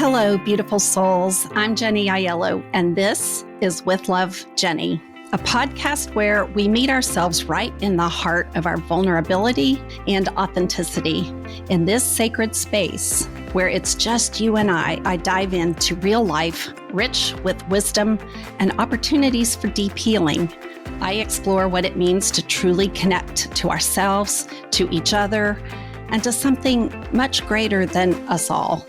Hello, beautiful souls. I'm Jenny Aiello, and this is With Love, Jenny, a podcast where we meet ourselves right in the heart of our vulnerability and authenticity. In this sacred space where it's just you and I dive into real life, rich with wisdom and opportunities for deep healing. I explore what it means to truly connect to ourselves, to each other, and to something much greater than us all.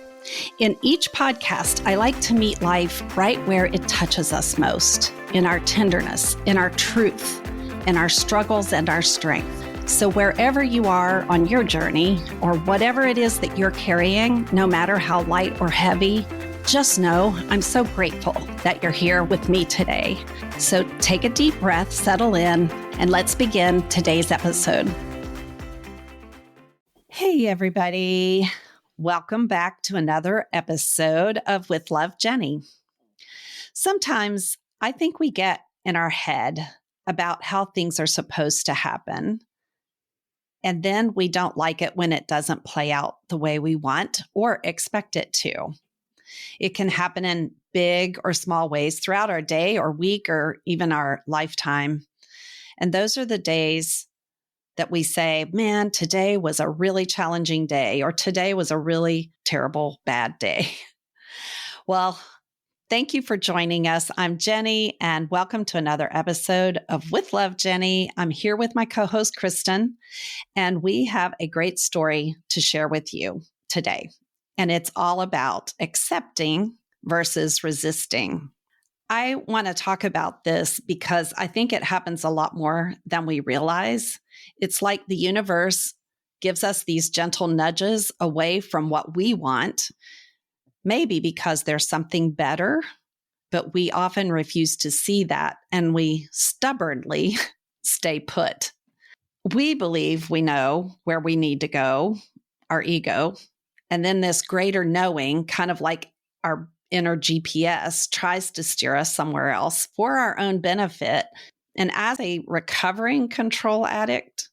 In each podcast, I like to meet life right where it touches us most, in our tenderness, in our truth, in our struggles and our strength. So wherever you are on your journey, or whatever it is that you're carrying, no matter how light or heavy, just know I'm so grateful that you're here with me today. So take a deep breath, settle in, and let's begin today's episode. Hey, everybody. Welcome back to another episode of With Love, Jenny. Sometimes I think we get in our head about how things are supposed to happen, and then we don't like it when it doesn't play out the way we want or expect it to. It can happen in big or small ways throughout our day or week or even our lifetime. And those are the days that we say, man, today was a really challenging day, or today was a really terrible, bad day. Well, thank you for joining us. I'm Jenny, and welcome to another episode of With Love, Jenny. I'm here with my co-host, Kristen, and we have a great story to share with you today. And it's all about accepting versus resisting. I want to talk about this because I think it happens a lot more than we realize. It's like the universe gives us these gentle nudges away from what we want, maybe because there's something better, but we often refuse to see that and we stubbornly stay put. We believe we know where we need to go, our ego, and then this greater knowing, kind of like our inner GPS, tries to steer us somewhere else for our own benefit. And as a recovering control addict,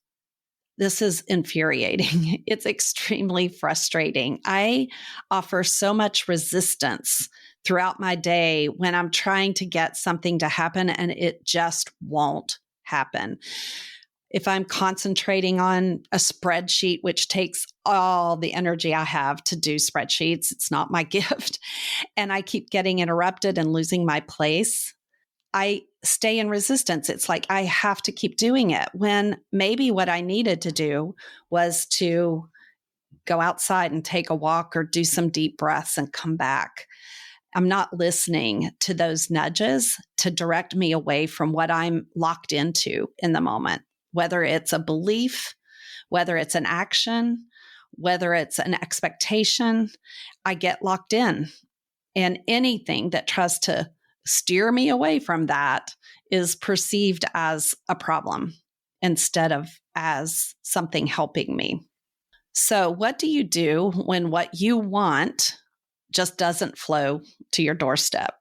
this is infuriating. It's extremely frustrating. I offer so much resistance throughout my day when I'm trying to get something to happen and it just won't happen. If I'm concentrating on a spreadsheet, which takes all the energy I have to do spreadsheets, it's not my gift, and I keep getting interrupted and losing my place, I stay in resistance. It's like I have to keep doing it when maybe what I needed to do was to go outside and take a walk or do some deep breaths and come back. I'm not listening to those nudges to direct me away from what I'm locked into in the moment. Whether it's a belief, whether it's an action, whether it's an expectation, I get locked in. And anything that tries to steer me away from that is perceived as a problem instead of as something helping me. So what do you do when what you want just doesn't flow to your doorstep?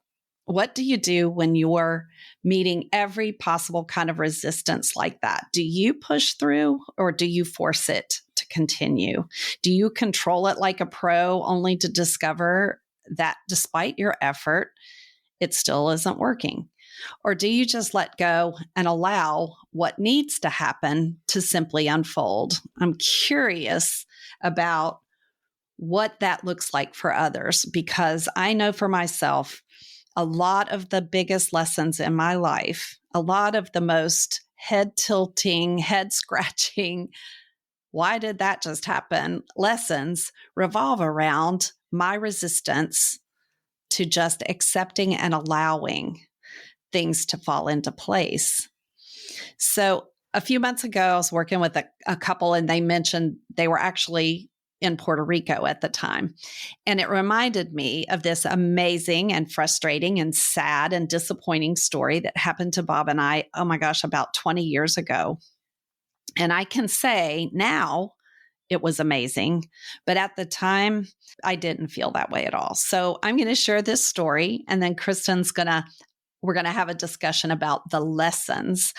What do you do when you're meeting every possible kind of resistance like that? Do you push through or do you force it to continue? Do you control it like a pro only to discover that despite your effort, it still isn't working? Or do you just let go and allow what needs to happen to simply unfold? I'm curious about what that looks like for others, because I know for myself, a lot of the biggest lessons in my life, a lot of the most head tilting, head scratching, why did that just happen? Lessons revolve around my resistance to just accepting and allowing things to fall into place. So a few months ago, I was working with a couple and they mentioned they were actually in Puerto Rico at the time. And it reminded me of this amazing and frustrating and sad and disappointing story that happened to Bob and I, oh my gosh, about 20 years ago. And I can say now it was amazing, but at the time I didn't feel that way at all. So I'm going to share this story and then we're going to have a discussion about the lessons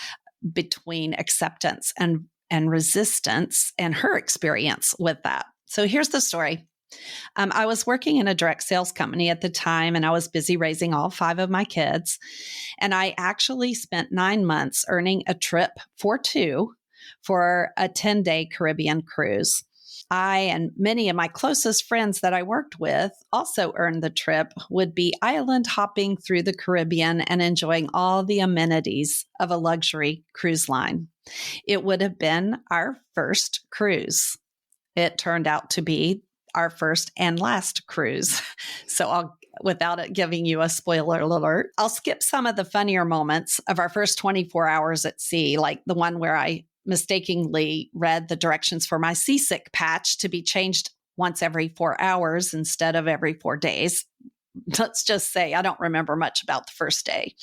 between acceptance and resistance and her experience with that. So here's the story. I was working in a direct sales company at the time, and I was busy raising all 5 of my kids. And I actually spent 9 months earning a trip for 2 for a 10-day Caribbean cruise. I and many of my closest friends that I worked with also earned the trip, would be island hopping through the Caribbean and enjoying all the amenities of a luxury cruise line. It would have been our first cruise. It turned out to be our first and last cruise. So without it giving you a spoiler alert, I'll skip some of the funnier moments of our first 24 hours at sea, like the one where I mistakenly read the directions for my seasick patch to be changed once every 4 hours instead of every 4 days. Let's just say I don't remember much about the first day.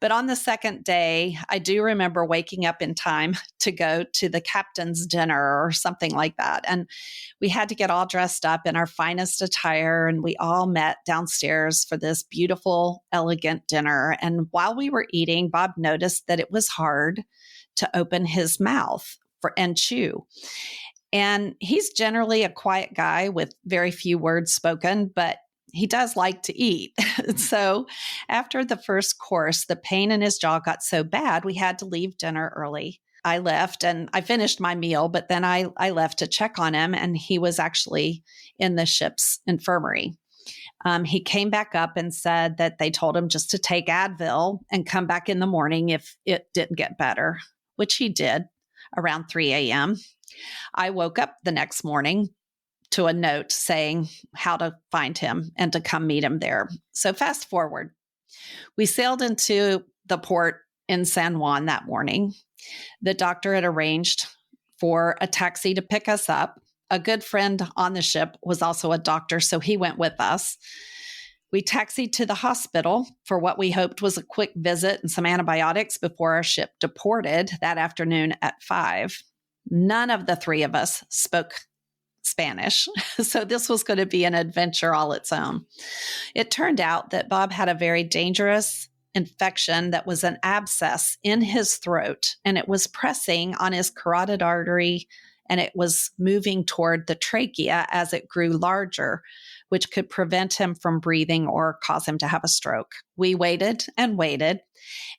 But on the second day, I do remember waking up in time to go to the captain's dinner or something like that. And we had to get all dressed up in our finest attire, and we all met downstairs for this beautiful, elegant dinner. And while we were eating, Bob noticed that it was hard to open his mouth and chew. And he's generally a quiet guy with very few words spoken, but he does like to eat. So after the first course, the pain in his jaw got so bad, we had to leave dinner early. I left and I finished my meal, but then I left to check on him, and he was actually in the ship's infirmary. He came back up and said that they told him just to take Advil and come back in the morning if it didn't get better, which he did around 3 a.m. I woke up the next morning to a note saying how to find him and to come meet him there. So fast forward, we sailed into the port in San Juan that morning. The doctor had arranged for a taxi to pick us up. A good friend on the ship was also a doctor, so he went with us. We taxied to the hospital for what we hoped was a quick visit and some antibiotics before our ship deported that afternoon at 5. None of the 3 of us spoke Spanish, so this was going to be an adventure all its own. It turned out that Bob had a very dangerous infection that was an abscess in his throat, and it was pressing on his carotid artery, and it was moving toward the trachea as it grew larger, which could prevent him from breathing or cause him to have a stroke. We waited and waited,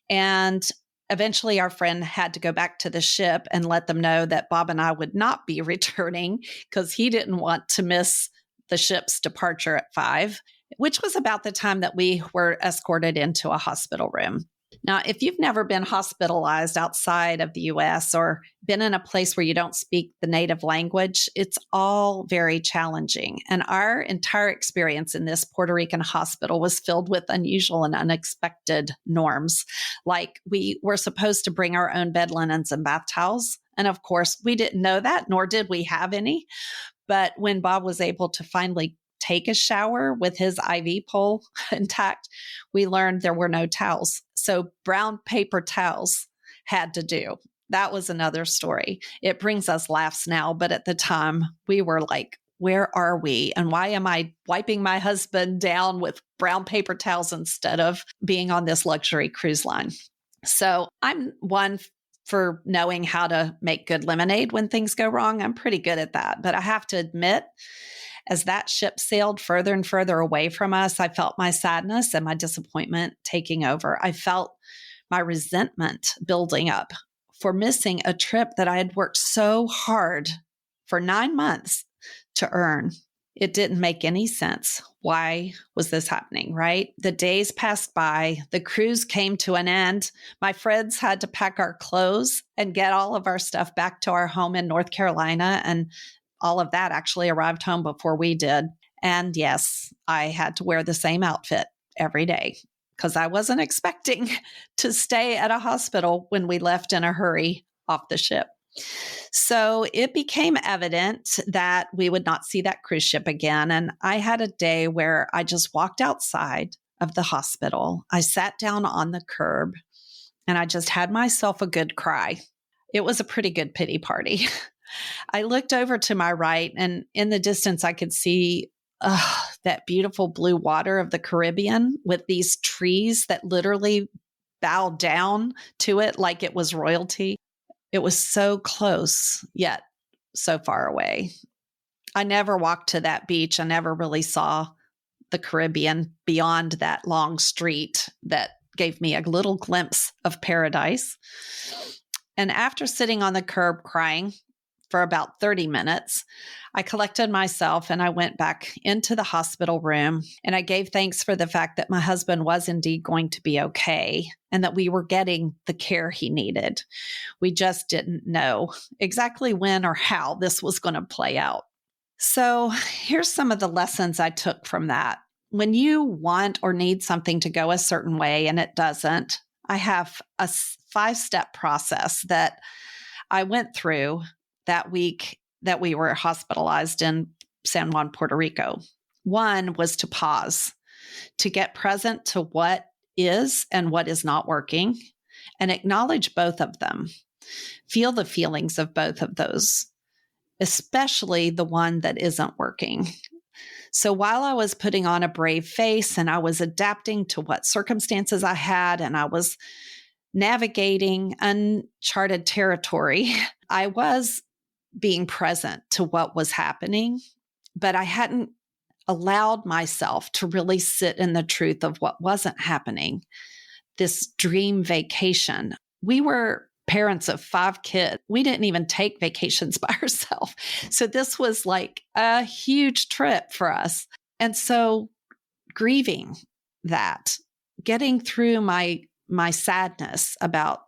and eventually our friend had to go back to the ship and let them know that Bob and I would not be returning because he didn't want to miss the ship's departure at 5, which was about the time that we were escorted into a hospital room. Now, if you've never been hospitalized outside of the U.S. or been in a place where you don't speak the native language, it's all very challenging. And our entire experience in this Puerto Rican hospital was filled with unusual and unexpected norms. Like we were supposed to bring our own bed linens and bath towels. And of course, we didn't know that, nor did we have any. But when Bob was able to finally take a shower with his IV pole intact, we learned there were no towels. So brown paper towels had to do. That was another story. It brings us laughs now, but at the time we were like, where are we? And why am I wiping my husband down with brown paper towels instead of being on this luxury cruise line? So I'm one for knowing how to make good lemonade when things go wrong. I'm pretty good at that. But I have to admit, as that ship sailed further and further away from us, I felt my sadness and my disappointment taking over. I felt my resentment building up for missing a trip that I had worked so hard for 9 months to earn. It didn't make any sense. Why was this happening, right? The days passed by. The cruise came to an end. My friends had to pack our clothes and get all of our stuff back to our home in North Carolina, and all of that actually arrived home before we did. And yes, I had to wear the same outfit every day because I wasn't expecting to stay at a hospital when we left in a hurry off the ship. So it became evident that we would not see that cruise ship again. And I had a day where I just walked outside of the hospital. I sat down on the curb and I just had myself a good cry. It was a pretty good pity party. I looked over to my right, and in the distance, I could see that beautiful blue water of the Caribbean with these trees that literally bowed down to it like it was royalty. It was so close, yet so far away. I never walked to that beach. I never really saw the Caribbean beyond that long street that gave me a little glimpse of paradise. And after sitting on the curb crying for about 30 minutes, I collected myself and I went back into the hospital room, and I gave thanks for the fact that my husband was indeed going to be okay and that we were getting the care he needed. We just didn't know exactly when or how this was going to play out. So here's some of the lessons I took from that. When you want or need something to go a certain way and it doesn't, I have a 5-step process that I went through that week that we were hospitalized in San Juan, Puerto Rico. One was to pause, to get present to what is and what is not working, and acknowledge both of them. Feel the feelings of both of those, especially the one that isn't working. So while I was putting on a brave face and I was adapting to what circumstances I had and I was navigating uncharted territory, I was being present to what was happening, but I hadn't allowed myself to really sit in the truth of what wasn't happening. This dream vacation. We were parents of 5 kids. We didn't even take vacations by ourselves. So this was like a huge trip for us. And so grieving that, getting through my sadness about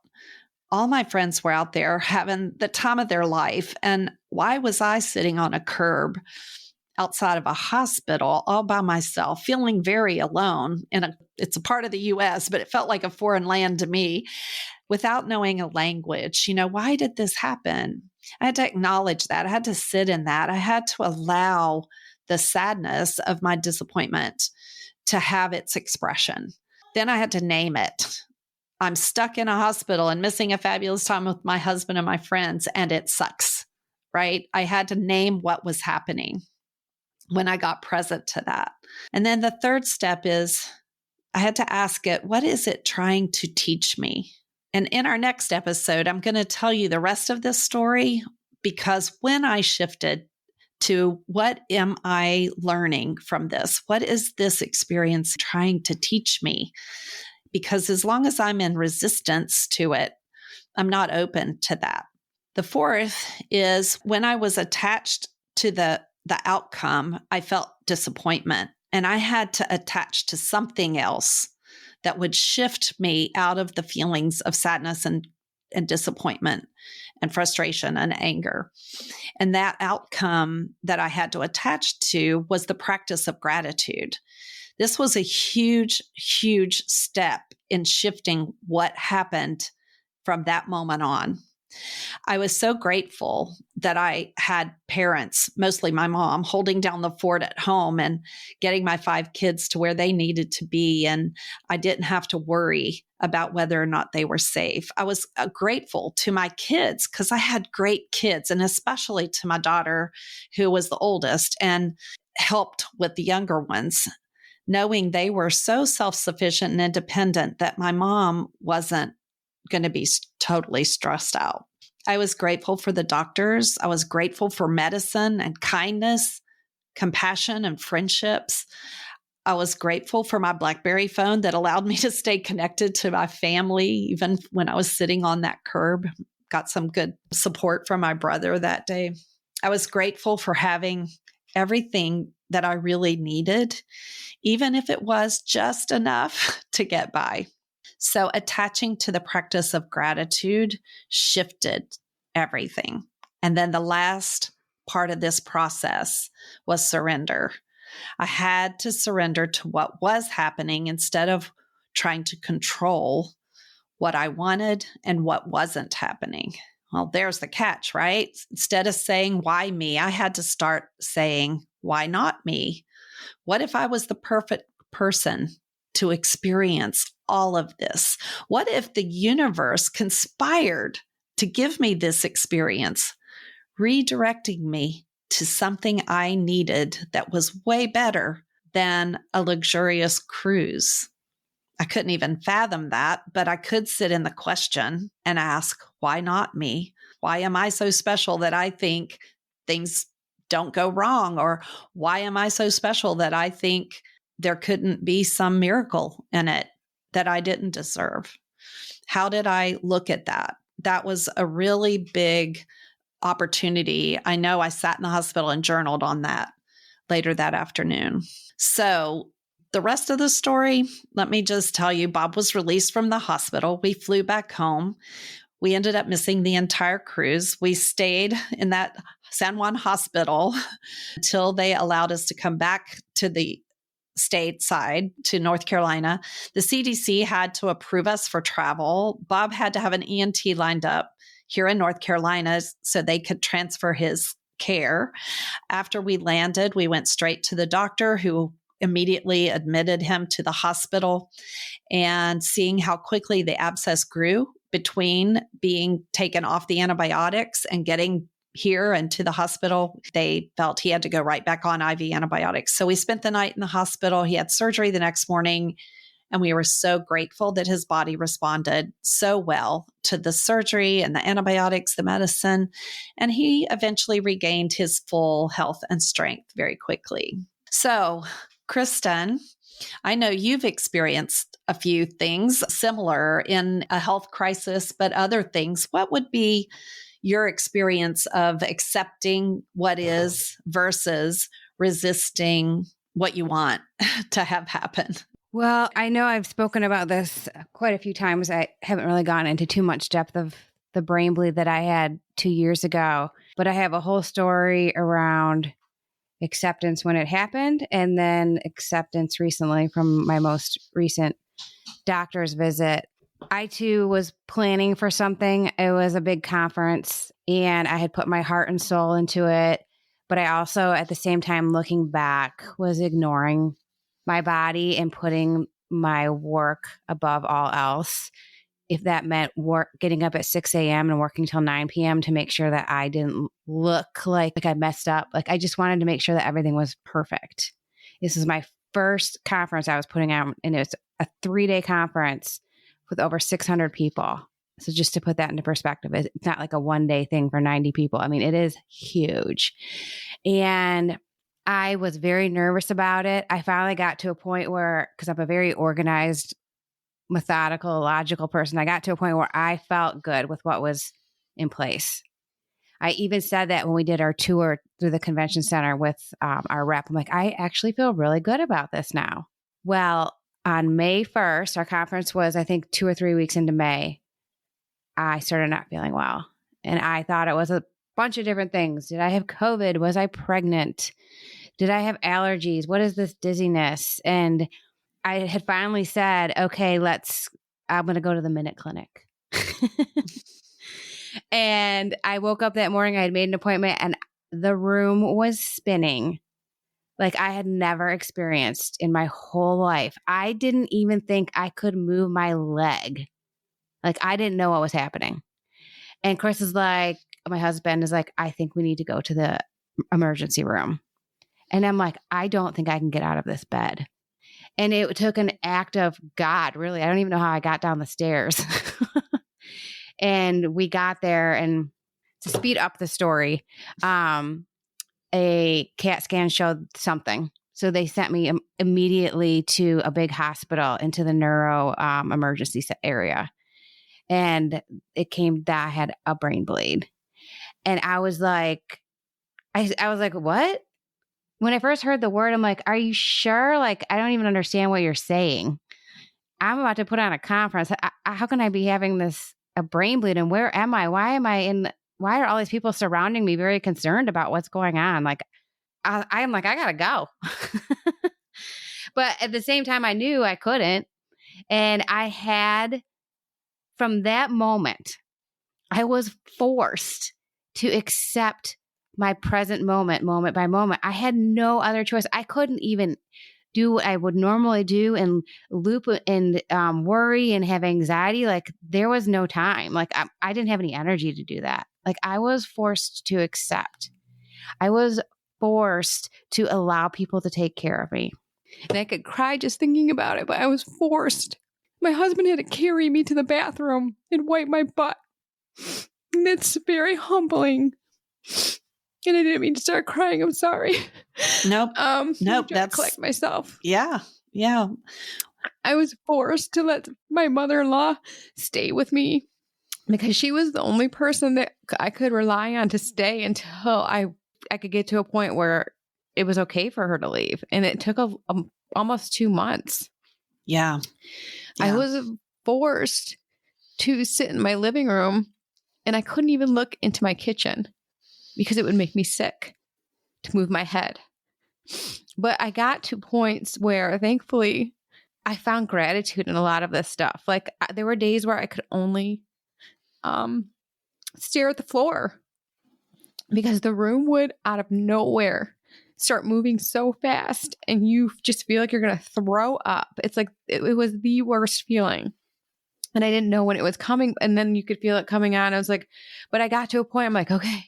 all my friends were out there having the time of their life. And why was I sitting on a curb outside of a hospital all by myself, feeling very alone? It's a part of the US, but it felt like a foreign land to me without knowing a language. Why did this happen? I had to acknowledge that. I had to sit in that. I had to allow the sadness of my disappointment to have its expression. Then I had to name it. I'm stuck in a hospital and missing a fabulous time with my husband and my friends, and it sucks, right? I had to name what was happening when I got present to that. And then the third step is I had to ask it, what is it trying to teach me? And in our next episode, I'm going to tell you the rest of this story, because when I shifted to what am I learning from this? What is this experience trying to teach me? Because as long as I'm in resistance to it, I'm not open to that. The fourth is when I was attached to the outcome, I felt disappointment, and I had to attach to something else that would shift me out of the feelings of sadness and disappointment and frustration and anger. And that outcome that I had to attach to was the practice of gratitude. This was a huge, huge step in shifting what happened from that moment on. I was so grateful that I had parents, mostly my mom, holding down the fort at home and getting my 5 kids to where they needed to be. And I didn't have to worry about whether or not they were safe. I was grateful to my kids because I had great kids, and especially to my daughter, who was the oldest, and helped with the younger ones, knowing they were so self-sufficient and independent that my mom wasn't going to be totally stressed out. I was grateful for the doctors. I was grateful for medicine and kindness, compassion, and friendships. I was grateful for my BlackBerry phone that allowed me to stay connected to my family, even when I was sitting on that curb. Got some good support from my brother that day. I was grateful for having everything that I really needed, even if it was just enough to get by. So attaching to the practice of gratitude shifted everything. And then the last part of this process was surrender. I had to surrender to what was happening instead of trying to control what I wanted and what wasn't happening. Well, there's the catch, right? Instead of saying, why me? I had to start saying, why not me? What if I was the perfect person to experience all of this? What if the universe conspired to give me this experience, redirecting me to something I needed that was way better than a luxurious cruise? I couldn't even fathom that, but I could sit in the question and ask, why not me? Why am I so special that I think things don't go wrong? Or why am I so special that I think there couldn't be some miracle in it that I didn't deserve? How did I look at that? That was a really big opportunity. I know I sat in the hospital and journaled on that later that afternoon. So the rest of the story, let me just tell you, Bob was released from the hospital. We flew back home. We ended up missing the entire cruise. We stayed in that San Juan hospital until they allowed us to come back to the stateside to North Carolina. The CDC had to approve us for travel. Bob had to have an ENT lined up here in North Carolina so they could transfer his care. After we landed, we went straight to the doctor who immediately admitted him to the hospital. And seeing how quickly the abscess grew between being taken off the antibiotics and getting here and to the hospital, they felt he had to go right back on IV antibiotics. So we spent the night in the hospital. He had surgery the next morning. And we were so grateful that his body responded so well to the surgery and the antibiotics, the medicine. And he eventually regained his full health and strength very quickly. So, Kristen, I know you've experienced a few things similar in a health crisis, but other things. What would be your experience of accepting what is versus resisting what you want to have happen? Well, I know I've spoken about this quite a few times. I haven't really gone into too much depth of the brain bleed that I had 2 years ago, but I have a whole story around acceptance when it happened and then acceptance recently from my most recent doctor's visit. I too was planning for something. It was a big conference and I had put my heart and soul into it. But I also, at the same time, looking back, was ignoring my body and putting my work above all else. If that meant getting up at 6 a.m. and working till 9 p.m. to make sure that I didn't look like I messed up. Like I just wanted to make sure that everything was perfect. This is my first conference I was putting out, and it was a 3-day conference with over 600 people. So just to put that into perspective, it's not like a 1-day thing for 90 people. I mean, it is huge. And I was very nervous about it. I finally got to a point where, because I'm a very organized, methodical, logical person, I got to a point where I felt good with what was in place. I even said that when we did our tour through the convention center with our rep, I'm like, I actually feel really good about this now. Well, on May 1st, our conference was, I think, 2 or 3 weeks into May, I started not feeling well. And I thought it was a bunch of different things. Did I have COVID? Was I pregnant? Did I have allergies? What is this dizziness? And I had finally said, okay, I'm going to go to the Minute Clinic. And I woke up that morning, I had made an appointment and the room was spinning like I had never experienced in my whole life. I didn't even think I could move my leg. Like I didn't know what was happening. And Chris is like, my husband is like, I think we need to go to the emergency room. And I'm like, I don't think I can get out of this bed. And it took an act of God, really. I don't even know how I got down the stairs. And we got there, and to speed up the story, a CAT scan showed something. So they sent me immediately to a big hospital into the neuro emergency area. And it came that I had a brain bleed. And I was like, I was like, what? When I first heard the word, I'm like, are you sure? Like, I don't even understand what you're saying. I'm about to put on a conference. How can I be having a brain bleed? And where am I? Why are all these people surrounding me very concerned about what's going on? Like, I'm like, I gotta go. But at the same time, I knew I couldn't. And from that moment, I was forced to accept my present moment by moment. I had no other choice. I couldn't even do what I would normally do and loop and worry and have anxiety. Like there was no time. Like I didn't have any energy to do that. Like I was forced to accept. I was forced to allow people to take care of me. And I could cry just thinking about it, but I was forced. My husband had to carry me to the bathroom and wipe my butt. And it's very humbling. And I didn't mean to start crying. I'm sorry. Nope. Nope. Trying to collect myself. Yeah. Yeah. I was forced to let my mother-in-law stay with me because she was the only person that I could rely on to stay until I could get to a point where it was okay for her to leave. And it took almost 2 months. Yeah. I was forced to sit in my living room, and I couldn't even look into my kitchen because it would make me sick to move my head. But I got to points where, thankfully, I found gratitude in a lot of this stuff. Like there were days where I could only stare at the floor because the room would, out of nowhere, start moving so fast, and you just feel like you're going to throw up. It's like it was the worst feeling. And I didn't know when it was coming. And then you could feel it coming on. I was like, but I got to a point, I'm like, okay,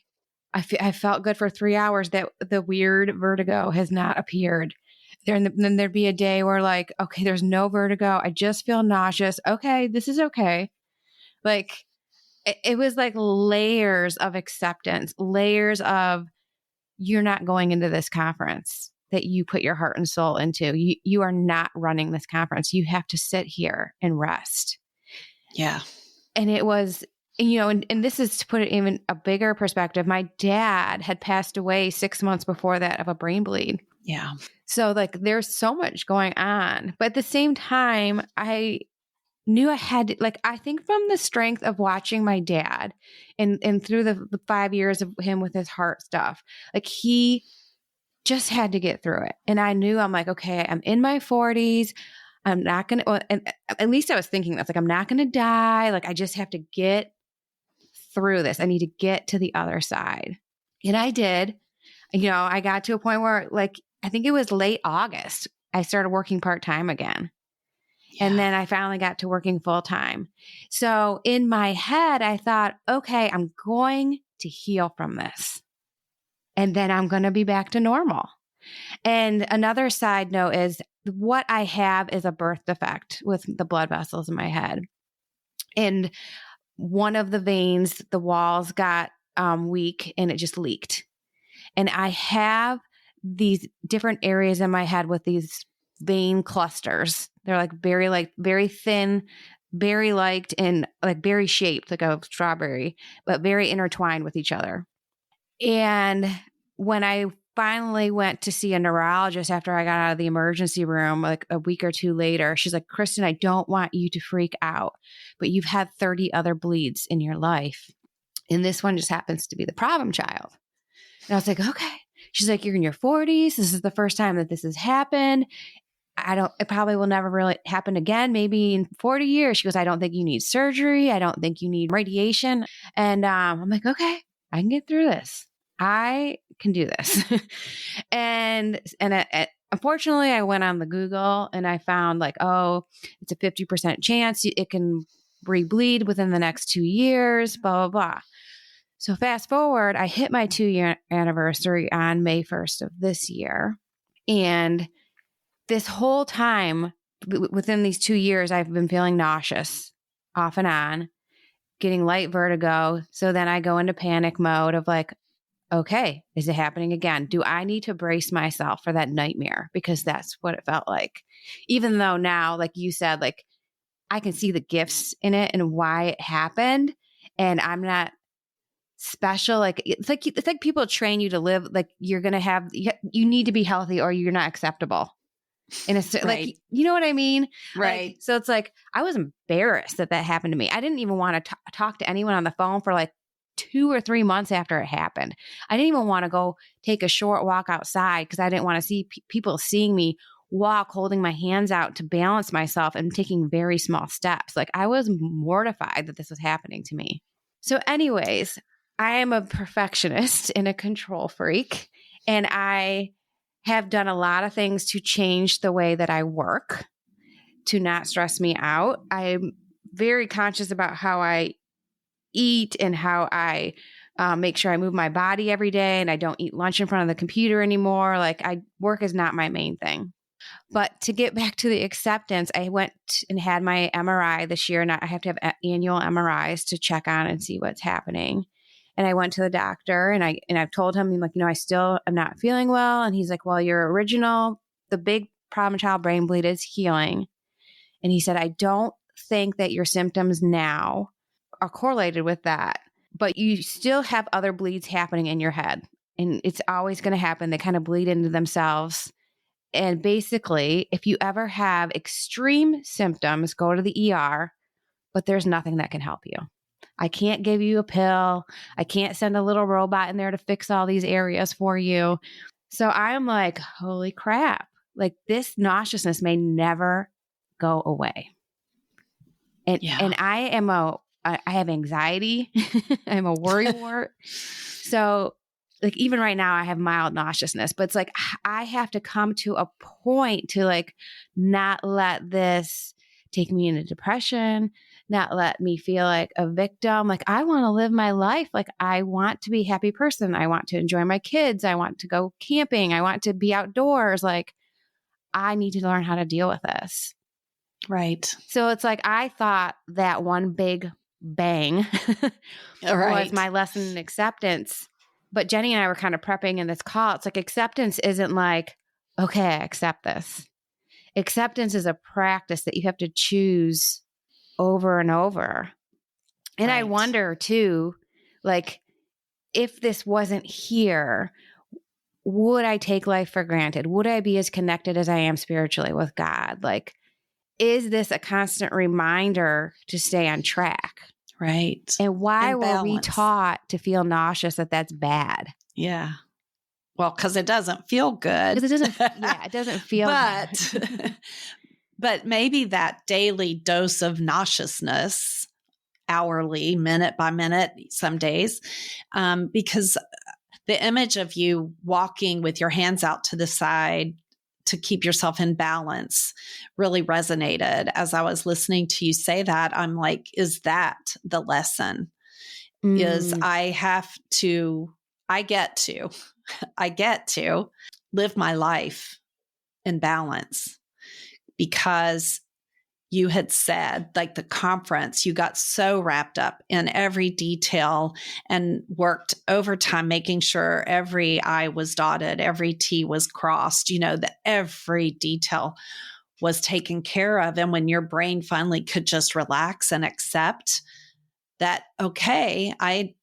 I felt good for 3 hours that the weird vertigo has not appeared. Then there'd be a day where like, okay, there's no vertigo. I just feel nauseous. Okay, this is okay. Like it was like layers of acceptance, layers of you're not going into this conference that you put your heart and soul into. You are not running this conference. You have to sit here and rest. Yeah. And it was, and this is to put it in even a bigger perspective. My dad had passed away 6 months before that of a brain bleed. Yeah. So like there's so much going on. But at the same time, I knew I had, like, I think from the strength of watching my dad and through the 5 years of him with his heart stuff, like he just had to get through it. And I knew, I'm like, okay, I'm in my 40s. I'm not going to, and at least I was thinking that's like, I'm not going to die. Like, I just have to get through this. I need to get to the other side. And I did. I got to a point where, like, I think it was late August, I started working part-time again. Yeah. And then I finally got to working full-time. So in my head, I thought, okay, I'm going to heal from this. And then I'm going to be back to normal. And another side note is what I have is a birth defect with the blood vessels in my head. And one of the veins, the walls got weak and it just leaked. And I have these different areas in my head with these vein clusters. They're like very thin, berry-like and like berry shaped, like a strawberry, but very intertwined with each other. And when I finally went to see a neurologist after I got out of the emergency room, like a week or two later, she's like, Kristen, I don't want you to freak out, but you've had 30 other bleeds in your life. And this one just happens to be the problem child. And I was like, okay. She's like, you're in your 40s. This is the first time that this has happened. It probably will never really happen again. Maybe in 40 years. She goes, I don't think you need surgery. I don't think you need radiation. And I'm like, okay, I can get through this. I can do this. and unfortunately, I went on the Google and I found like, oh, it's a 50% chance it can rebleed within the next 2 years, blah, blah, blah. So fast forward, I hit my 2-year anniversary on May 1st of this year. And this whole time, within these 2 years, I've been feeling nauseous off and on, getting light vertigo. So then I go into panic mode of like, okay, is it happening again? Do I need to brace myself for that nightmare? Because that's what it felt like. Even though now, like you said, like I can see the gifts in it and why it happened. And I'm not special. Like it's like people train you to live like you're going to have, you need to be healthy or you're not acceptable. And it's right. Like, you know what I mean? Right. Like, so it's like, I was embarrassed that happened to me. I didn't even want to talk to anyone on the phone for like 2 or 3 months after it happened. I didn't even want to go take a short walk outside because I didn't want to see people seeing me walk, holding my hands out to balance myself and taking very small steps. Like I was mortified that this was happening to me. So anyways, I am a perfectionist and a control freak, and I have done a lot of things to change the way that I work to not stress me out. I'm very conscious about how I eat and how I make sure I move my body every day and I don't eat lunch in front of the computer anymore. Like work is not my main thing. But to get back to the acceptance, I went and had my MRI this year, and I have to have annual MRIs to check on and see what's happening. And I went to the doctor and I've told him, I'm like, I still am not feeling well. And he's like, well, the big problem child brain bleed is healing. And he said, I don't think that your symptoms now are correlated with that, but you still have other bleeds happening in your head. And it's always going to happen. They kind of bleed into themselves. And basically, if you ever have extreme symptoms, go to the ER, but there's nothing that can help you. I can't give you a pill. I can't send a little robot in there to fix all these areas for you. So I'm like, holy crap. Like this nauseousness may never go away. And I have anxiety. I'm a worrywart. So like even right now I have mild nauseousness, but it's like I have to come to a point to like not let this take me into depression, not let me feel like a victim. Like I want to live my life. Like I want to be a happy person. I want to enjoy my kids. I want to go camping. I want to be outdoors. Like I need to learn how to deal with this. Right. So it's like I thought that one big bang was my lesson in acceptance. But Jenny and I were kind of prepping in this call. It's like acceptance isn't like, okay, I accept this. Acceptance is a practice that you have to choose over and over. And I wonder too, like, if this wasn't here, would I take life for granted? Would I be as connected as I am spiritually with God? Like, is this a constant reminder to stay on track? Right. And why were we taught to feel nauseous that that's bad? Yeah. Well, because it doesn't feel good. Because it doesn't feel good. But maybe that daily dose of nauseousness, hourly, minute by minute, some days, because the image of you walking with your hands out to the side to keep yourself in balance really resonated. As I was listening to you say that, I'm like, is that the lesson? Is I get to live my life in balance, because you had said, like the conference, you got so wrapped up in every detail and worked overtime, making sure every I was dotted, every T was crossed, that every detail was taken care of. And when your brain finally could just relax and accept that, okay, I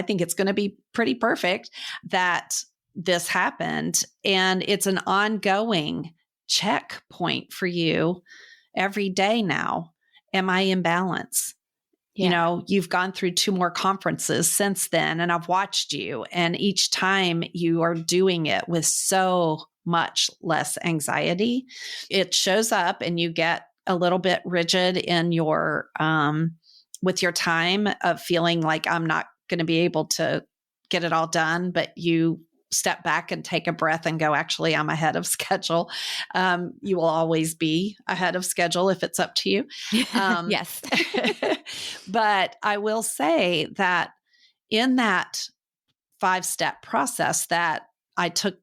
think it's going to be pretty perfect that this happened. And it's an ongoing checkpoint for you every day now. Am I in balance? Yeah. You've gone through 2 more conferences since then, and I've watched you. And each time you are doing it with so much less anxiety. It shows up and you get a little bit rigid in your, with your time of feeling like I'm not going to be able to get it all done, but you step back and take a breath and go, actually, I'm ahead of schedule. You will always be ahead of schedule if it's up to you. Yes. But I will say that in that 5-step process that I took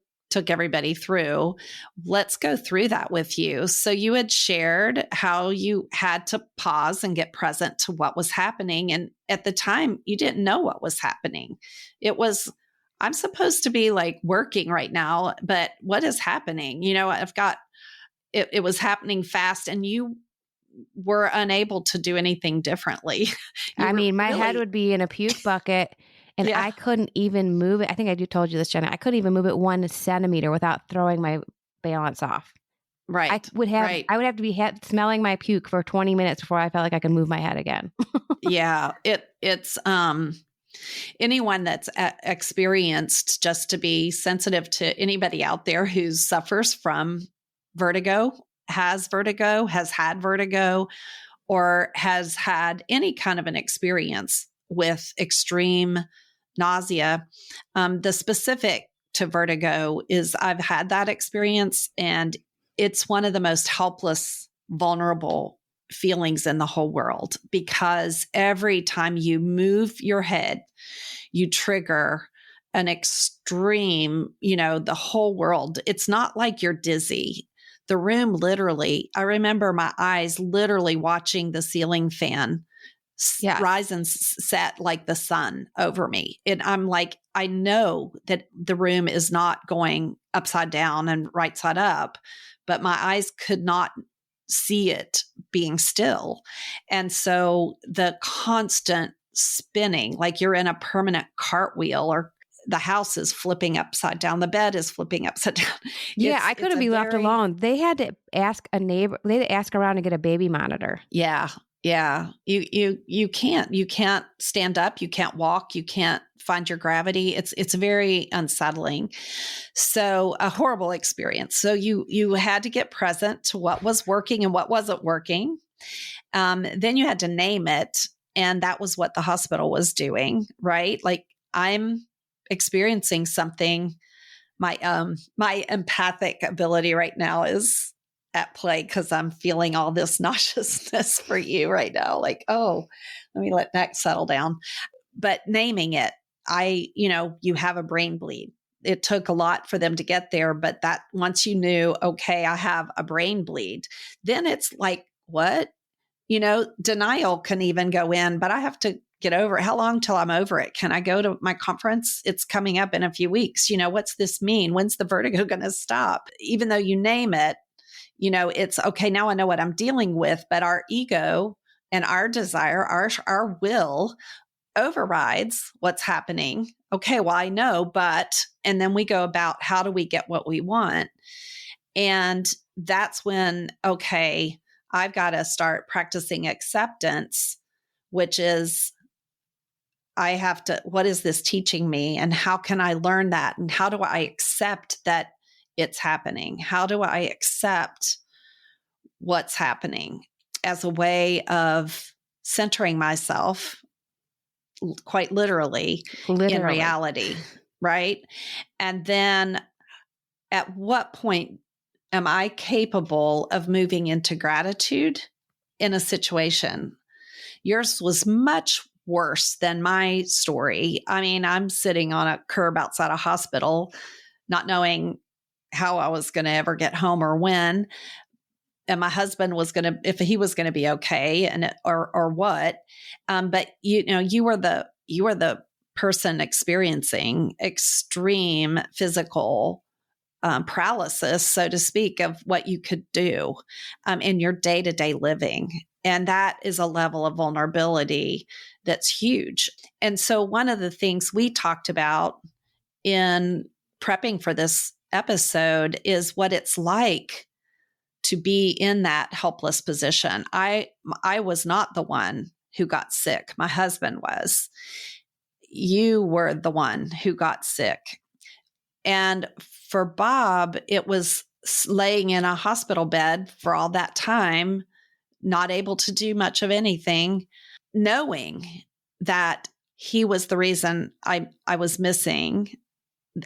everybody through, let's go through that with you. So you had shared how you had to pause and get present to what was happening. And at the time, you didn't know what was happening. It was, I'm supposed to be like working right now, but what is happening? I've got, it was happening fast and you were unable to do anything differently. My head would be in a puke bucket and I couldn't even move it. I think I told you this, Jenna. I couldn't even move it 1 centimeter without throwing my balance off. Right. I would have to be smelling my puke for 20 minutes before I felt like I could move my head again. Yeah. It's, anyone that's experienced, just to be sensitive to anybody out there who suffers from vertigo, has had vertigo, or has had any kind of an experience with extreme nausea. The specific to vertigo is I've had that experience, and it's one of the most helpless, vulnerable feelings in the whole world, because every time you move your head, you trigger an extreme, the whole world. It's not like you're dizzy. The room literally, I remember my eyes literally watching the ceiling fan Yes. rise and set like the sun over me. And I'm like, I know that the room is not going upside down and right side up, but my eyes could not see it being still. And so the constant spinning, like you're in a permanent cartwheel, or the house is flipping upside down, the bed is flipping upside down. Yeah, I couldn't be left alone. They had to ask a neighbor, they had to ask around to get a baby monitor. Yeah. Yeah. You can't stand up, you can't walk, you can't find your gravity. It's very unsettling. So a horrible experience. So you had to get present to what was working and what wasn't working. Then you had to name it. And that was what the hospital was doing, right? Like, I'm experiencing something. My empathic ability right now is at play because I'm feeling all this nauseousness for you right now. Like, oh, let me let that settle down. But naming it, you have a brain bleed. It took a lot for them to get there, but that once you knew, okay, I have a brain bleed, then it's like, what? Denial can even go in, but I have to get over it. How long till I'm over it? Can I go to my conference? It's coming up in a few weeks. What's this mean? When's the vertigo going to stop? Even though you name it, it's okay. Now I know what I'm dealing with, but our ego and our desire, our will overrides what's happening. Okay, well, I know, and then we go about how do we get what we want? And that's when, okay, I've got to start practicing acceptance, which is what is this teaching me? And how can I learn that? And how do I accept that it's happening? How do I accept what's happening as a way of centering myself, quite literally. In reality, right? And then at what point am I capable of moving into gratitude in a situation? Yours was much worse than my story. I mean, I'm sitting on a curb outside a hospital, not knowing how I was going to ever get home or when. And my husband if he was going to be okay, or what. But you were the person experiencing extreme physical paralysis, so to speak, of what you could do in your day-to-day living. And that is a level of vulnerability that's huge. And so one of the things we talked about in prepping for this episode is what it's like to be in that helpless position. I was not the one who got sick. My husband was. You were the one who got sick. And for Bob, it was laying in a hospital bed for all that time, not able to do much of anything, knowing that he was the reason I was missing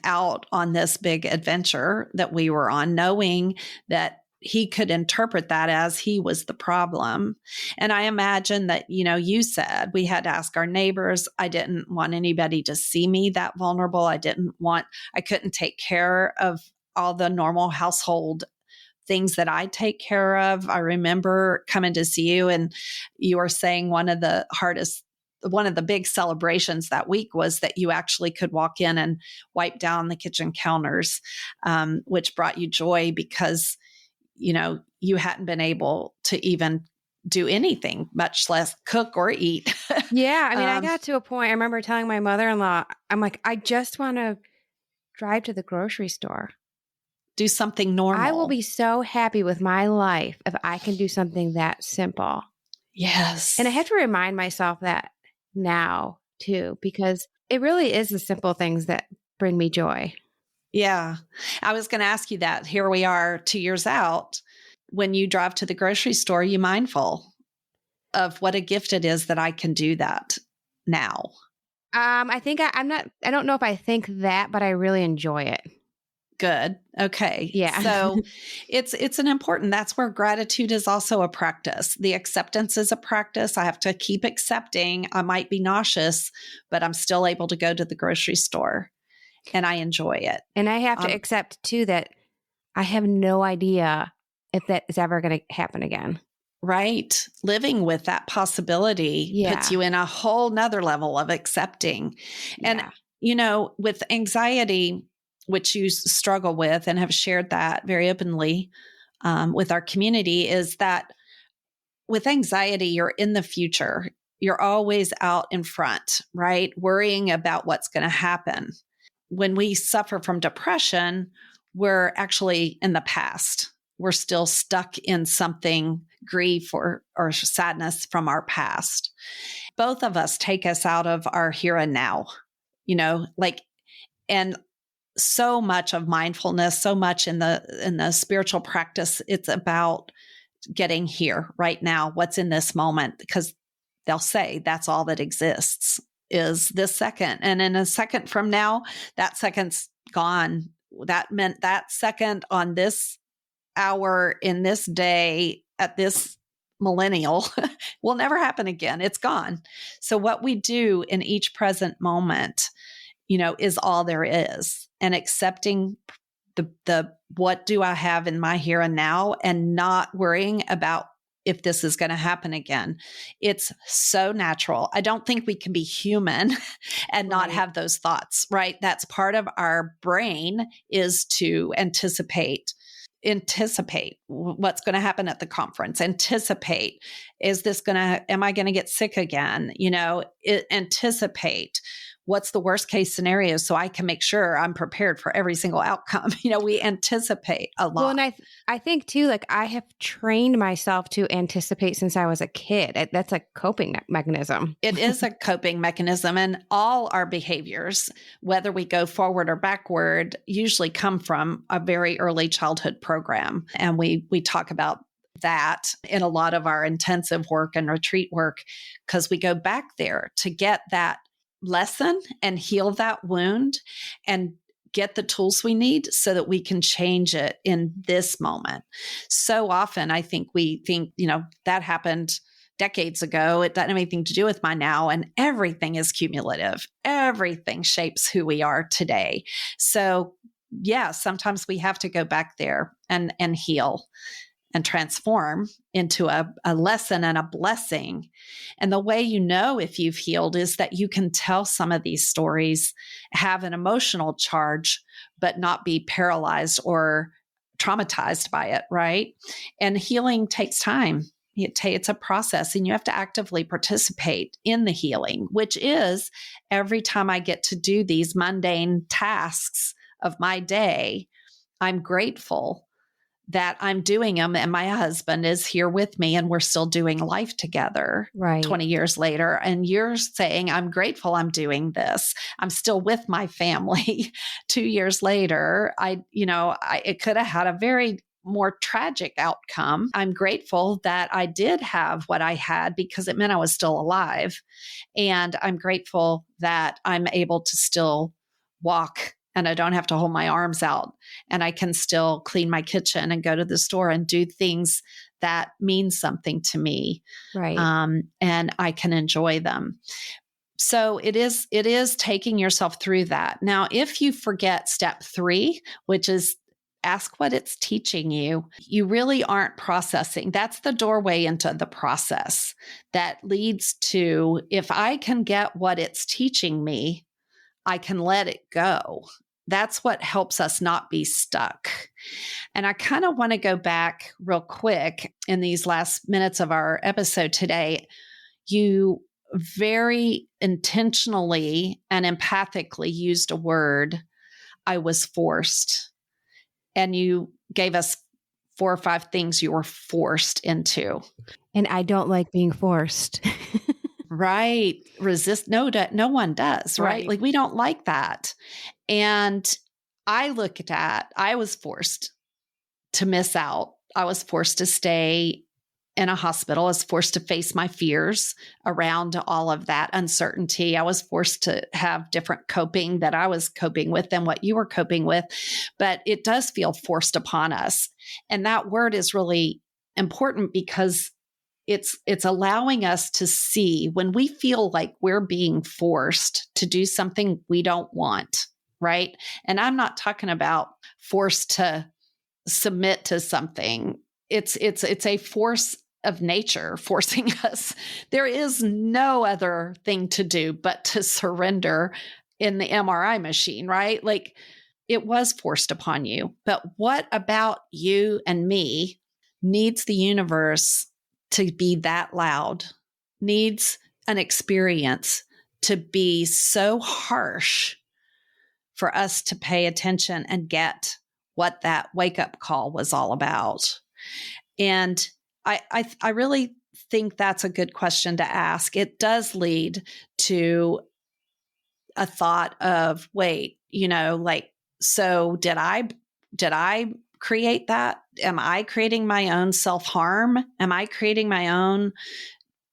out on this big adventure that we were on, knowing that he could interpret that as he was the problem. And I imagine that, you said we had to ask our neighbors. I didn't want anybody to see me that vulnerable. I couldn't take care of all the normal household things that I take care of. I remember coming to see you, and you were saying one of the big celebrations that week was that you actually could walk in and wipe down the kitchen counters, which brought you joy because you hadn't been able to even do anything, much less cook or eat. Yeah. I mean, I got to a point, I remember telling my mother-in-law, I'm like, I just want to drive to the grocery store. Do something normal. I will be so happy with my life if I can do something that simple. Yes. And I have to remind myself that now too, because it really is the simple things that bring me joy. Yeah. I was going to ask you that. Here we are 2 years out. When you drive to the grocery store, are you mindful of what a gift it is that I can do that now? I think I don't know if I think that, but I really enjoy it. Good. Okay. Yeah. So it's an important, that's where gratitude is also a practice. The acceptance is a practice. I have to keep accepting. I might be nauseous, but I'm still able to go to the grocery store and I enjoy it. And I have to accept too that I have no idea if that is ever going to happen again. Right. Living with that possibility puts Yeah. you in a whole nother level of accepting. And, Yeah. with anxiety, which you struggle with and have shared that very openly with our community, is that with anxiety, you're in the future. You're always out in front, right? Worrying about what's going to happen. When we suffer from depression, we're actually in the past. We're still stuck in something, grief or sadness from our past. Both of us take us out of our here and now, and so much of mindfulness, so much in the spiritual practice, it's about getting here right now, what's in this moment, because they'll say that's all that exists is this second. And in a second from now, that second's gone. That meant that second on this hour in this day at this millennial will never happen again. It's gone. So what we do in each present moment, is all there is, and accepting the what do I have in my here and now, and not worrying about if this is going to happen again. It's so natural. I don't think we can be human and not Right. have those thoughts, right? That's part of our brain, is to anticipate what's going to happen at the conference, anticipate, am I going to get sick again? Anticipate what's the worst case scenario so I can make sure I'm prepared for every single outcome. We anticipate a lot. Well, and I think too, like I have trained myself to anticipate since I was a kid. That's a coping mechanism. It is a coping mechanism, and all our behaviors, whether we go forward or backward, usually come from a very early childhood program. And we talk about that in a lot of our intensive work and retreat work, because we go back there to get that lesson and heal that wound and get the tools we need so that we can change it in this moment. So often I think we think, that happened decades ago. It doesn't have anything to do with my now, and everything is cumulative. Everything shapes who we are today. So yeah, sometimes we have to go back there and heal and transform into a lesson and a blessing. And the way if you've healed is that you can tell some of these stories, have an emotional charge, but not be paralyzed or traumatized by it, right? And healing takes time. It's a process, and you have to actively participate in the healing, which is every time I get to do these mundane tasks of my day, I'm grateful that I'm doing them, and my husband is here with me, and we're still doing life together. Right. 20 years later. And you're saying, I'm grateful I'm doing this. I'm still with my family. 2 years later, it could have had a very more tragic outcome. I'm grateful that I did have what I had because it meant I was still alive. And I'm grateful that I'm able to still walk, and I don't have to hold my arms out, and I can still clean my kitchen and go to the store and do things that mean something to me. Right. And I can enjoy them. So it is taking yourself through that. Now, if you forget step 3, which is ask what it's teaching you, you really aren't processing. That's the doorway into the process that leads to, if I can get what it's teaching me, I can let it go. That's what helps us not be stuck. And I kind of want to go back real quick in these last minutes of our episode today. You very intentionally and empathically used a word, I was forced. And you gave us 4 or 5 things you were forced into. And I don't like being forced. Right. Resist. No one does, right? Like we don't like that. And I was forced to miss out. I was forced to stay in a hospital. I was forced to face my fears around all of that uncertainty. I was forced to have different coping that I was coping with than what you were coping with. But it does feel forced upon us. And that word is really important because it's allowing us to see when we feel like we're being forced to do something we don't want, right? And I'm not talking about forced to submit to something. It's a force of nature forcing us. There is no other thing to do but to surrender in the MRI machine, right? Like it was forced upon you. But what about you and me needs the universe to be that loud, needs an experience to be so harsh for us to pay attention and get what that wake up call was all about? And I really think that's a good question to ask. It does lead to a thought of, wait, like, so did I create that? Am I creating my own self-harm? Am I creating my own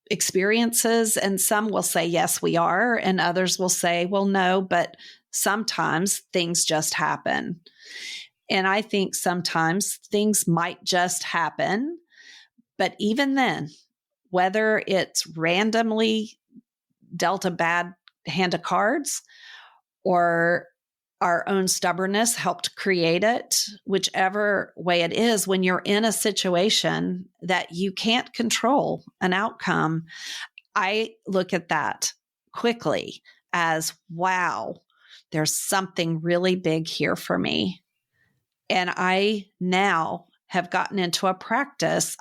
experiences? And some will say, yes, we are. And others will say, well, no, but sometimes things just happen. And I think sometimes things might just happen. But even then, whether it's randomly dealt a bad hand of cards or our own stubbornness helped create it, whichever way it is, when you're in a situation that you can't control an outcome, I look at that quickly as, wow, there's something really big here for me. And I now have gotten into a practice.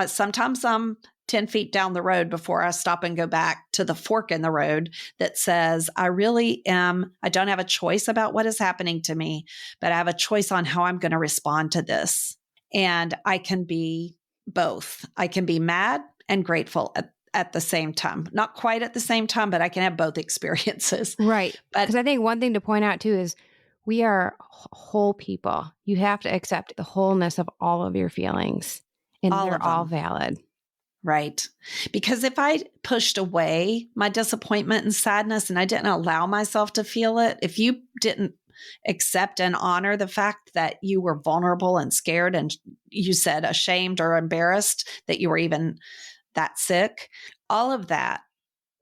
Sometimes I'm 10 feet down the road before I stop and go back to the fork in the road that says, I don't have a choice about what is happening to me, but I have a choice on how I'm going to respond to this. And I can be both. I can be mad and grateful at the same time. Not quite at the same time, but I can have both experiences. Right. But Because I think one thing to point out too is we are whole people. You have to accept the wholeness of all of your feelings, and they're all valid. Right. Because if I pushed away my disappointment and sadness and I didn't allow myself to feel it, if you didn't accept and honor the fact that you were vulnerable and scared and you said ashamed or embarrassed that you were even that sick, all of that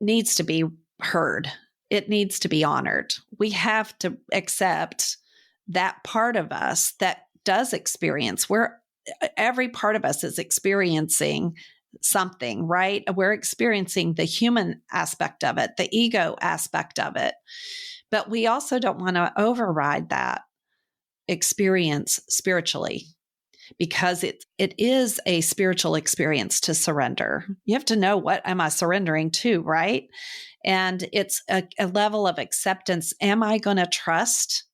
needs to be heard. It needs to be honored. We have to accept that part of us that does experience, where every part of us is experiencing something, right? We're experiencing the human aspect of it, the ego aspect of it. But we also don't want to override that experience spiritually, because it is a spiritual experience to surrender. You have to know, what am I surrendering to, right? And it's a level of acceptance. Am I going to trust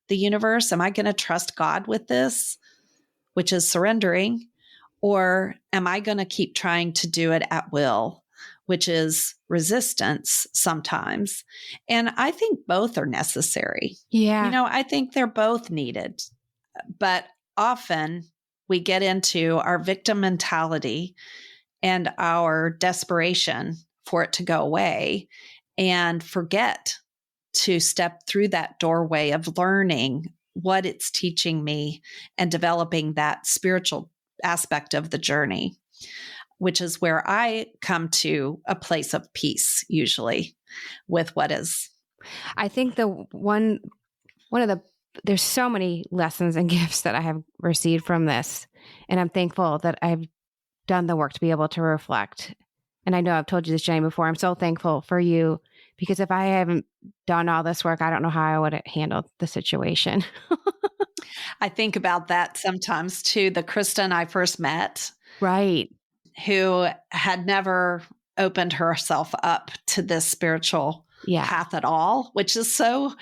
the universe? Am I going to trust God with this, which is surrendering? Or am I going to keep trying to do it at will, which is resistance sometimes? And I think both are necessary. Yeah. I think they're both needed. But often we get into our victim mentality and our desperation for it to go away and forget to step through that doorway of learning what it's teaching me and developing that spiritual aspect of the journey, which is where I come to a place of peace, usually, with what is. I think there's so many lessons and gifts that I have received from this. And I'm thankful that I've done the work to be able to reflect. And I know I've told you this, Jenny, before. I'm so thankful for you, because if I haven't done all this work, I don't know how I would have handled the situation. I think about that sometimes too. The Kristen I first met, right, who had never opened herself up to this spiritual path at all, which is so,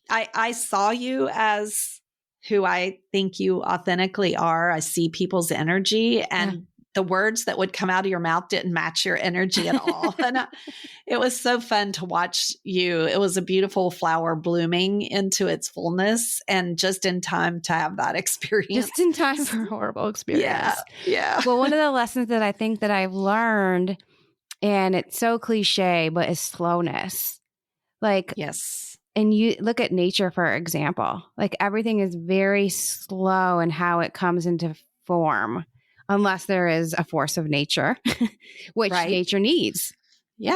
I saw you as who I think you authentically are. I see people's energy, and the words that would come out of your mouth didn't match your energy at all. And it was so fun to watch you. It was a beautiful flower blooming into its fullness, and just in time to have that experience. Just in time for a horrible experience. Yeah. Well, one of the lessons that I think that I've learned, and it's so cliche, but is slowness. Like, yes. And you look at nature, for example, like everything is very slow in how it comes into form, unless there is a force of nature, which nature needs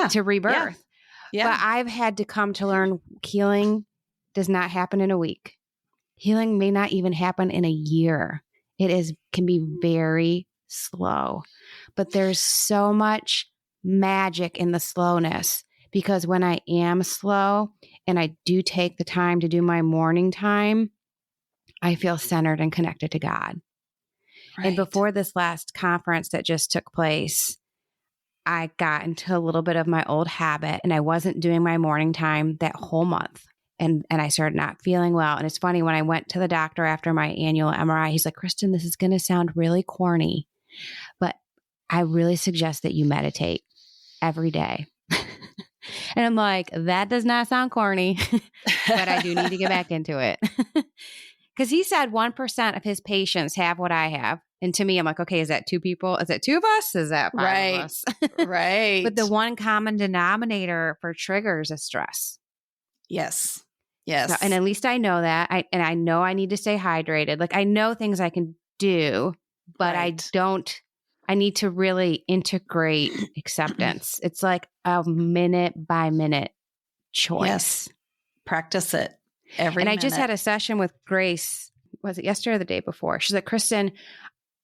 to rebirth. Yeah. But I've had to come to learn healing does not happen in a week. Healing may not even happen in a year. Can be very slow. But there's so much magic in the slowness, because when I am slow and I do take the time to do my morning time, I feel centered and connected to God. Right. And before this last conference that just took place, I got into a little bit of my old habit, and I wasn't doing my morning time that whole month. And I started not feeling well. And it's funny, when I went to the doctor after my annual MRI, he's like, Kristen, this is going to sound really corny, but I really suggest that you meditate every day. And I'm like, that does not sound corny, but I do need to get back into it. Because he said 1% of his patients have what I have. And to me, I'm like, okay, is that 2 people? Is that 2 of us? Is that 5 of us? Right. But the one common denominator for triggers is stress. Yes. Yes. So, and at least I know that. I know I need to stay hydrated. Like, I know things I can do, but Right. I need to really integrate acceptance. It's like a minute by minute choice. Yes. Practice it every And I minute. just had a session with Grace. Was it yesterday or the day before? She's like, Kristen,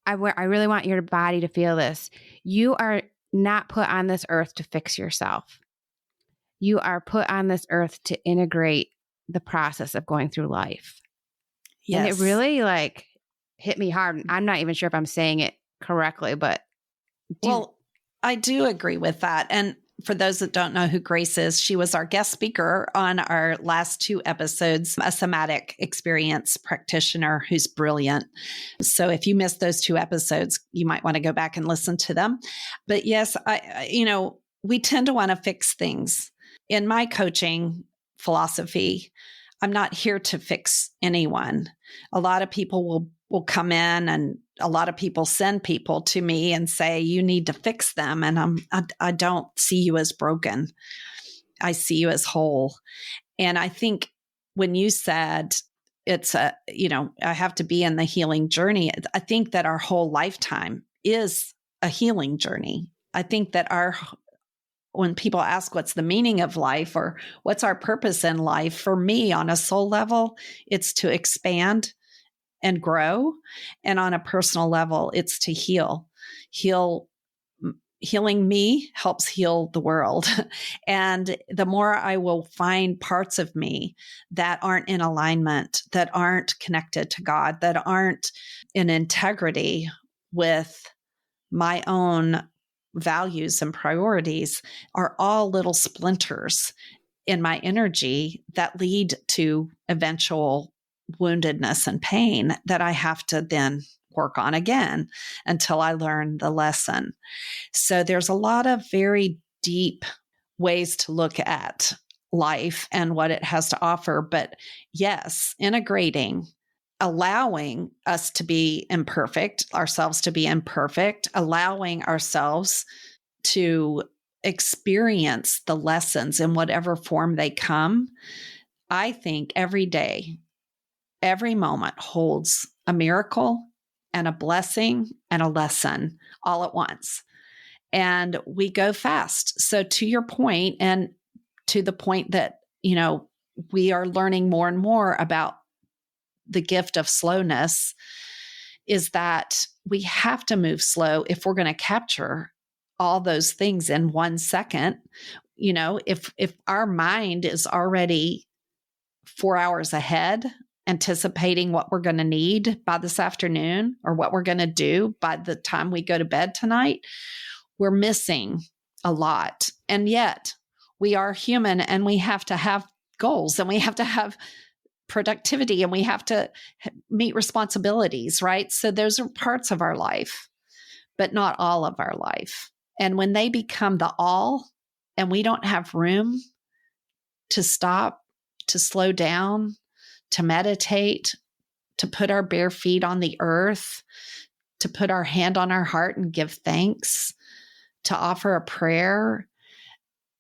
I really want your body to feel this. You are not put on this earth to fix yourself. You are put on this earth to integrate the process of going through life. Yes. And it really like hit me hard. I'm not even sure if I'm saying it correctly, but I do agree with that. And for those that don't know who Grace is, she was our guest speaker on our last 2 episodes, a somatic experience practitioner who's brilliant. So if you missed those 2 episodes, you might want to go back and listen to them. But yes, we tend to want to fix things. In my coaching philosophy, I'm not here to fix anyone. A lot of people will come in, and a lot of people send people to me and say, you need to fix them. And I don't see you as broken. I see you as whole. And I think when you said it's I have to be in the healing journey, I think that our whole lifetime is a healing journey. I think that when people ask what's the meaning of life or what's our purpose in life, for me on a soul level, it's to expand and grow. And on a personal level, it's to heal. Healing me helps heal the world. And the more I will find parts of me that aren't in alignment, that aren't connected to God, that aren't in integrity with my own values and priorities, are all little splinters in my energy that lead to eventual woundedness and pain that I have to then work on again until I learn the lesson. So there's a lot of very deep ways to look at life and what it has to offer. But yes, integrating, allowing us to be imperfect, ourselves to be imperfect, allowing ourselves to experience the lessons in whatever form they come. I think every day, every moment holds a miracle and a blessing and a lesson all at once. And we go fast. So to your point, and to the point that, we are learning more and more about the gift of slowness, is that we have to move slow if we're going to capture all those things in 1 second. If our mind is already 4 hours ahead, anticipating what we're going to need by this afternoon or what we're going to do by the time we go to bed tonight, we're missing a lot. And yet we are human, and we have to have goals, and we have to have productivity, and we have to meet responsibilities, right? So those are parts of our life, but not all of our life. And when they become the all, and we don't have room to stop, to slow down, to meditate, to put our bare feet on the earth, to put our hand on our heart and give thanks, to offer a prayer,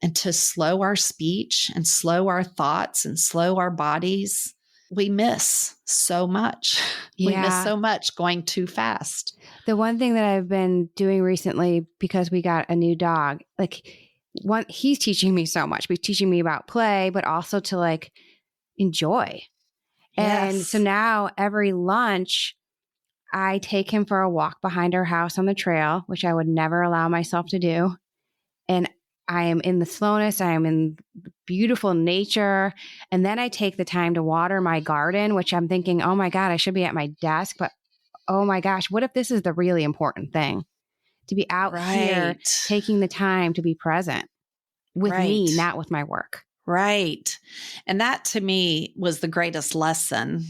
and to slow our speech and slow our thoughts and slow our bodies, we miss so much. Yeah. We miss so much going too fast. The one thing that I've been doing recently, because we got a new dog, he's teaching me so much. He's teaching me about play, but also to enjoy. Yes. And so now every lunch, I take him for a walk behind our house on the trail, which I would never allow myself to do. And I am in the slowness. I am in beautiful nature. And then I take the time to water my garden, which I'm thinking, oh my God, I should be at my desk. But oh my gosh, what if this is the really important thing? To be out here Right. taking the time to be present with me, Right. not with my work. Right. And that to me was the greatest lesson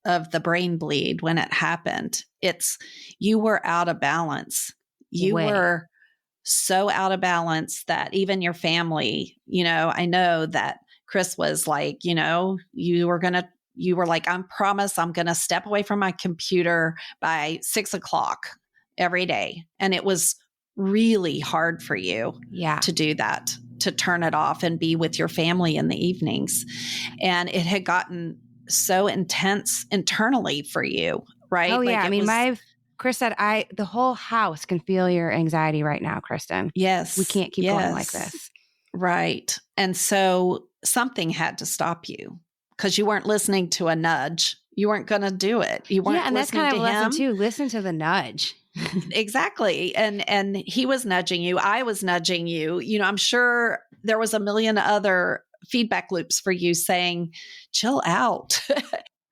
of the brain bleed when it happened. It's you were out of balance. You Way. were so out of balance that even your family, I know that Chris was like, you were like, I promise I'm going to step away from my computer by 6:00 every day. And it was really hard for you to do that, to turn it off and be with your family in the evenings. And it had gotten so intense internally for you, right? Oh yeah. Like I it mean, was, Chris said, the whole house can feel your anxiety right now, Kristen. yes, We can't keep going like yes. this. Right. And so something had to stop you because you weren't listening to a nudge. You weren't going to do it. You weren't and that's listening kind of to a lesson him. too. Listen to the nudge. Exactly. And he was nudging you. I was nudging you. I'm sure there was a million other feedback loops for you saying, chill out.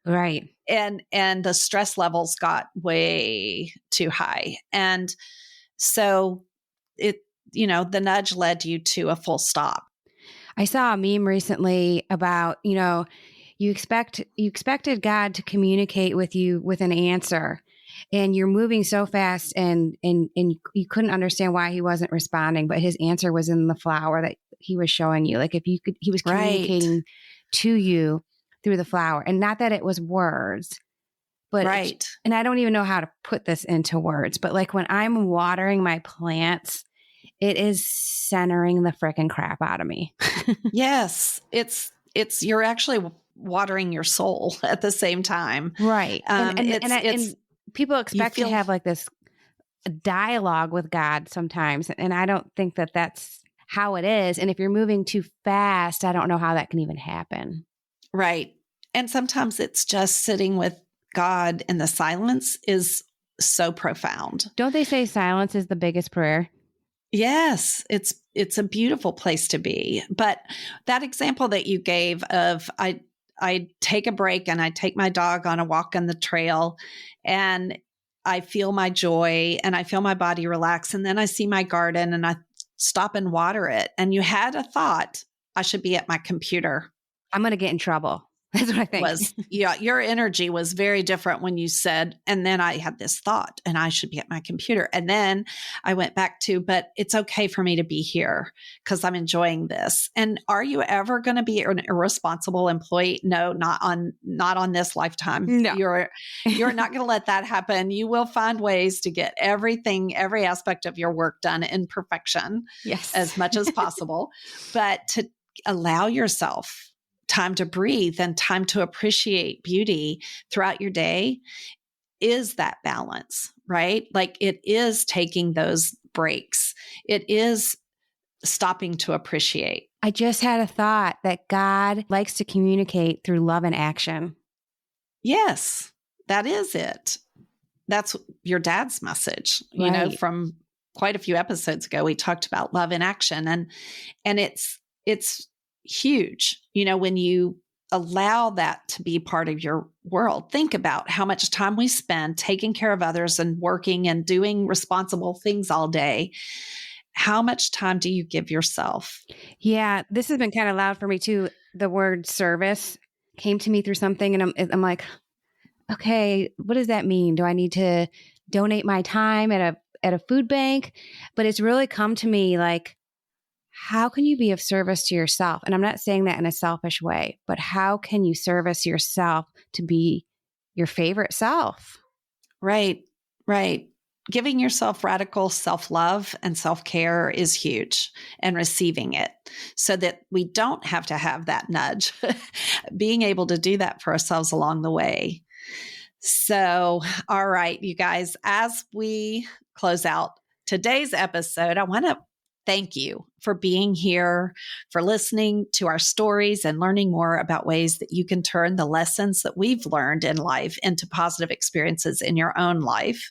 Right. And the stress levels got way too high. And so the nudge led you to a full stop. I saw a meme recently about, you expected God to communicate with you with an answer, and you're moving so fast and you couldn't understand why he wasn't responding, but his answer was in the flower that he was showing you. Like he was communicating to you through the flower, and not that it was words, but right. And I don't even know how to put this into words, but like when I'm watering my plants, it is centering the freaking crap out of me. Yes. It's you're actually watering your soul at the same time. Right. And people expect to have like this dialogue with God sometimes. And I don't think that that's how it is. And if you're moving too fast, I don't know how that can even happen. Right. And sometimes it's just sitting with God in the silence is so profound. Don't they say silence is the biggest prayer? Yes, it's a beautiful place to be. But that example that you gave of I take a break and I take my dog on a walk on the trail and I feel my joy and I feel my body relax, and then I see my garden and I stop and water it. And you had a thought, I should be at my computer. I'm going to get in trouble. That's what I think. Your energy was very different when you said, and then I had this thought and I should be at my computer. And then I went back to, but it's okay for me to be here because I'm enjoying this. And are you ever going to be an irresponsible employee? No, not on this lifetime. No. You're not going to let that happen. You will find ways to get every aspect of your work done in perfection. Yes. As much as possible, but to allow yourself time to breathe and time to appreciate beauty throughout your day is that balance, right? Like it is taking those breaks. It is stopping to appreciate. I just had a thought that God likes to communicate through love and action. Yes, that is it. That's your dad's message, Right. From quite a few episodes ago, we talked about love in action, and it's huge, when you allow that to be part of your world. Think about how much time we spend taking care of others and working and doing responsible things all day. How much time do you give yourself? Yeah, this has been kind of loud for me too. The word service came to me through something, and I'm like, okay, what does that mean? Do I need to donate my time at a food bank? But it's really come to me like, how can you be of service to yourself? And I'm not saying that in a selfish way, but how can you service yourself to be your favorite self? Right, right. Giving yourself radical self-love and self-care is huge, and receiving it so that we don't have to have that nudge, being able to do that for ourselves along the way. So, all right, you guys, as we close out today's episode, I want to thank you for being here, for listening to our stories and learning more about ways that you can turn the lessons that we've learned in life into positive experiences in your own life.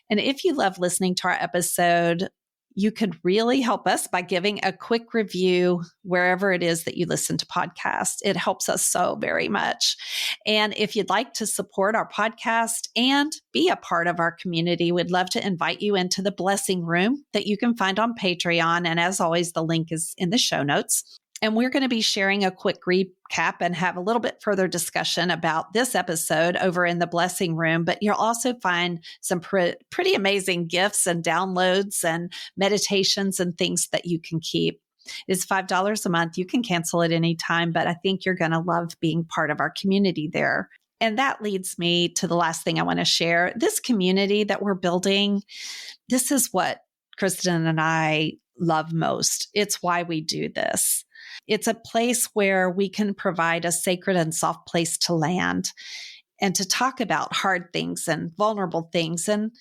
And if you love listening to our episode, you could really help us by giving a quick review wherever it is that you listen to podcasts. It helps us so very much. And if you'd like to support our podcast and be a part of our community, we'd love to invite you into the Blessing Room that you can find on Patreon. And as always, the link is in the show notes. And we're going to be sharing a quick recap and have a little bit further discussion about this episode over in the Blessing Room. But you'll also find some pretty amazing gifts and downloads and meditations and things that you can keep. It's $5 a month. You can cancel at any time, but I think you're going to love being part of our community there. And that leads me to the last thing I want to share. This community that we're building, this is what Kristen and I love most. It's why we do this. It's a place where we can provide a sacred and soft place to land and to talk about hard things and vulnerable things and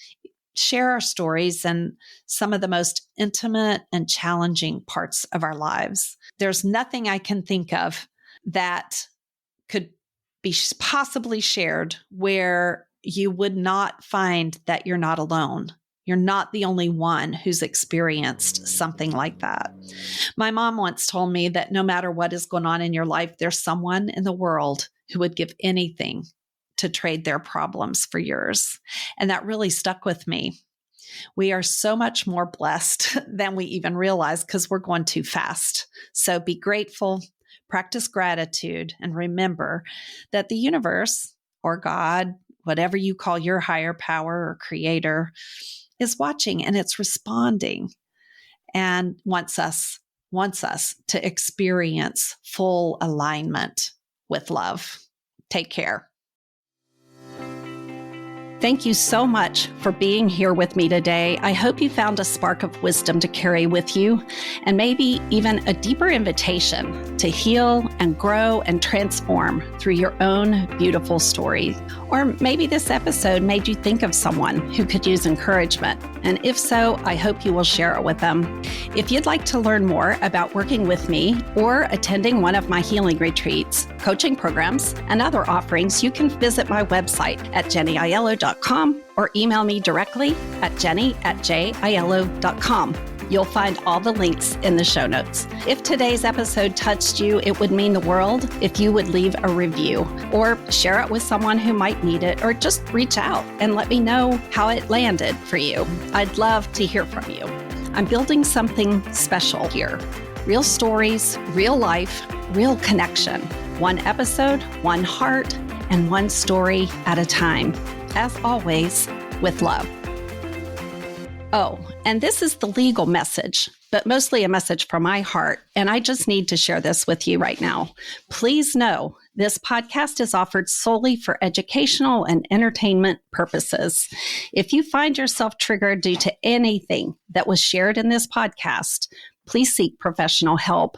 share our stories and some of the most intimate and challenging parts of our lives. There's nothing I can think of that could be possibly shared where you would not find that you're not alone. You're not the only one who's experienced something like that. My mom once told me that no matter what is going on in your life, there's someone in the world who would give anything to trade their problems for yours. And that really stuck with me. We are so much more blessed than we even realize because we're going too fast. So be grateful, practice gratitude, and remember that the universe or God, whatever you call your higher power or creator, is watching and it's responding and wants us to experience full alignment with love. Take care. Thank you so much for being here with me today. I hope you found a spark of wisdom to carry with you and maybe even a deeper invitation to heal and grow and transform through your own beautiful story. Or maybe this episode made you think of someone who could use encouragement. And if so, I hope you will share it with them. If you'd like to learn more about working with me or attending one of my healing retreats, coaching programs, and other offerings, you can visit my website at jennyaiello.com or email me directly at jenny@jaiello.com. You'll find all the links in the show notes. If today's episode touched you, it would mean the world if you would leave a review or share it with someone who might need it, or just reach out and let me know how it landed for you. I'd love to hear from you. I'm building something special here. Real stories, real life, real connection. One episode, one heart, and one story at a time. As always, with love. Oh, and this is the legal message, but mostly a message from my heart. And I just need to share this with you right now. Please know this podcast is offered solely for educational and entertainment purposes. If you find yourself triggered due to anything that was shared in this podcast, please seek professional help.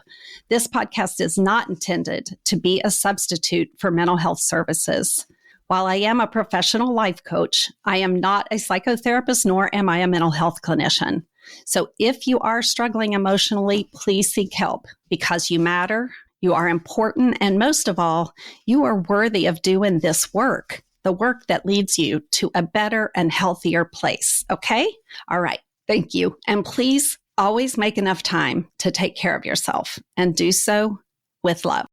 This podcast is not intended to be a substitute for mental health services. While I am a professional life coach, I am not a psychotherapist, nor am I a mental health clinician. So if you are struggling emotionally, please seek help because you matter, you are important, and most of all, you are worthy of doing this work, the work that leads you to a better and healthier place. Okay? All right. Thank you. And please always make enough time to take care of yourself and do so with love.